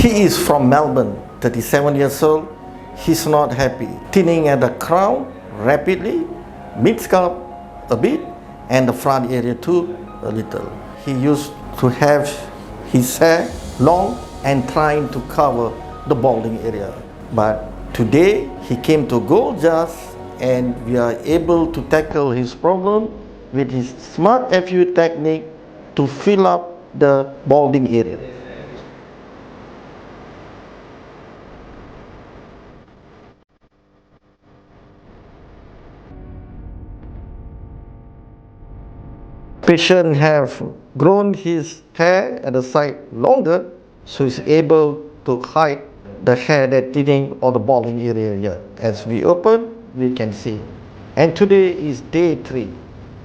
He is from Melbourne, 37 years old. He's not happy. Thinning at the crown rapidly, mid-scalp a bit, and the front area too a little. He used to have his hair long and trying to cover the balding area. But today he came to GLOJAS and we are able to tackle his problem with his smart FU technique to fill up the balding area. Patient have grown his hair at the side longer, so he's able to hide the hair that thinning or the balding area here. As we open, we can see. And today is day 3.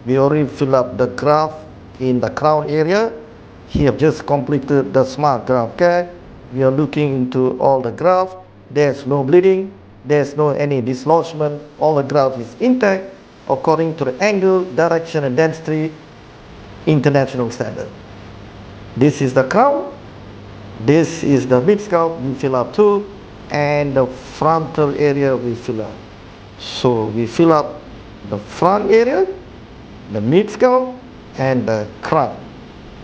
We already fill up the graft in the crown area. He have just completed the smart graft care. We are looking into all the graft. There's no bleeding. There's no any dislodgement. All the graft is intact according to the angle, direction, and density international standard. This is the crown. This is the mid scalp we fill up too, and the frontal area we fill up. So we fill up the front area, the mid scalp, and the crown.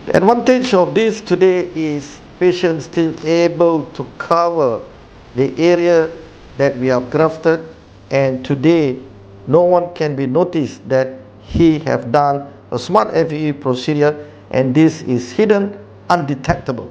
The advantage of this today is patients still able to cover the area that we have grafted, and today no one can be noticed that he have done a smart FEE procedure, and this is hidden, undetectable.